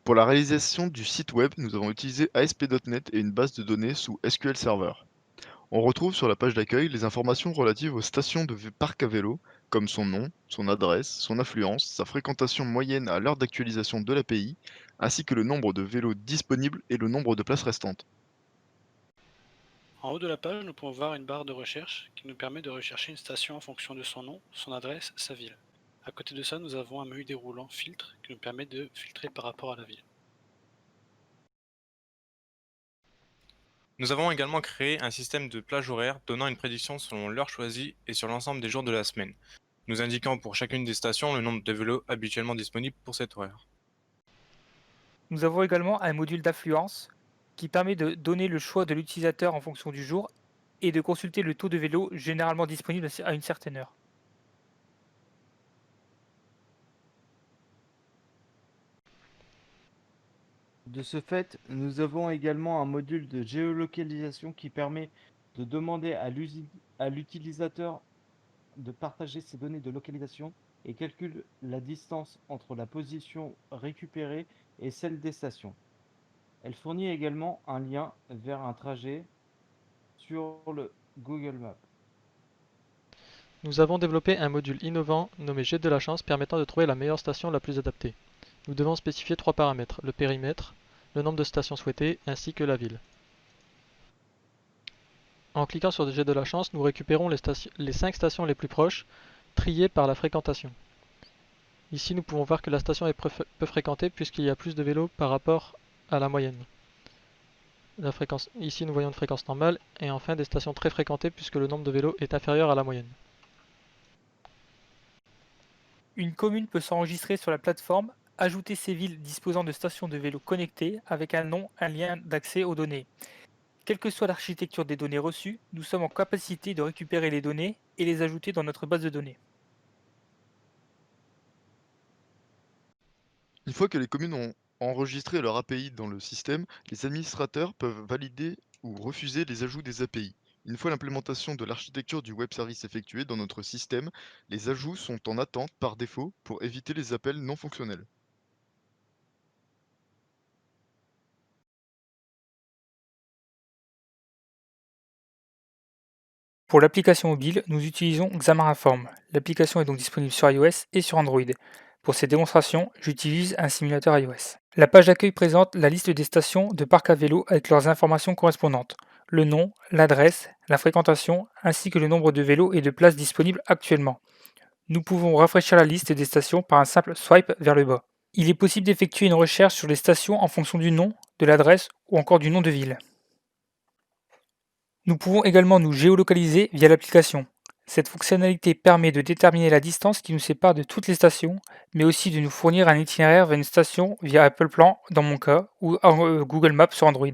Pour la réalisation du site web, nous avons utilisé ASP.NET et une base de données sous SQL Server. On retrouve sur la page d'accueil les informations relatives aux stations de parc à vélo, comme son nom, son adresse, son affluence, sa fréquentation moyenne à l'heure d'actualisation de l'API, ainsi que le nombre de vélos disponibles et le nombre de places restantes. En haut de la page, nous pouvons voir une barre de recherche qui nous permet de rechercher une station en fonction de son nom, son adresse, sa ville. À côté de ça, nous avons un menu déroulant filtre qui nous permet de filtrer par rapport à la ville. Nous avons également créé un système de plage horaire donnant une prédiction selon l'heure choisie et sur l'ensemble des jours de la semaine, nous indiquant pour chacune des stations le nombre de vélos habituellement disponibles pour cet horaire. Nous avons également un module d'affluence qui permet de donner le choix de l'utilisateur en fonction du jour et de consulter le taux de vélo généralement disponible à une certaine heure. De ce fait, nous avons également un module de géolocalisation qui permet de demander à l'utilisateur de partager ses données de localisation et calcule la distance entre la position récupérée et celle des stations. Elle fournit également un lien vers un trajet sur le Google Maps. Nous avons développé un module innovant nommé Jet de la chance permettant de trouver la meilleure station la plus adaptée. Nous devons spécifier 3 paramètres, le périmètre, le nombre de stations souhaitées ainsi que la ville. En cliquant sur Jet de la chance, nous récupérons les 5 stations les plus proches, triées par la fréquentation. Ici, nous pouvons voir que la station est peu fréquentée puisqu'il y a plus de vélos par rapport à la moyenne. Ici, nous voyons une fréquence normale et enfin des stations très fréquentées puisque le nombre de vélos est inférieur à la moyenne. Une commune peut s'enregistrer sur la plateforme, ajouter ses villes disposant de stations de vélo connectées avec un nom, un lien d'accès aux données. Quelle que soit l'architecture des données reçues, nous sommes en capacité de récupérer les données et les ajouter dans notre base de données. Une fois que les communes ont enregistré leur API dans le système, les administrateurs peuvent valider ou refuser les ajouts des API. Une fois l'implémentation de l'architecture du web service effectuée dans notre système, les ajouts sont en attente par défaut pour éviter les appels non fonctionnels. Pour l'application mobile, nous utilisons Xamarin.Form. L'application est donc disponible sur iOS et sur Android. Pour ces démonstrations, j'utilise un simulateur iOS. La page d'accueil présente la liste des stations de parc à vélo avec leurs informations correspondantes, le nom, l'adresse, la fréquentation, ainsi que le nombre de vélos et de places disponibles actuellement. Nous pouvons rafraîchir la liste des stations par un simple swipe vers le bas. Il est possible d'effectuer une recherche sur les stations en fonction du nom, de l'adresse ou encore du nom de ville. Nous pouvons également nous géolocaliser via l'application. Cette fonctionnalité permet de déterminer la distance qui nous sépare de toutes les stations, mais aussi de nous fournir un itinéraire vers une station via Apple Plan dans mon cas, ou Google Maps sur Android.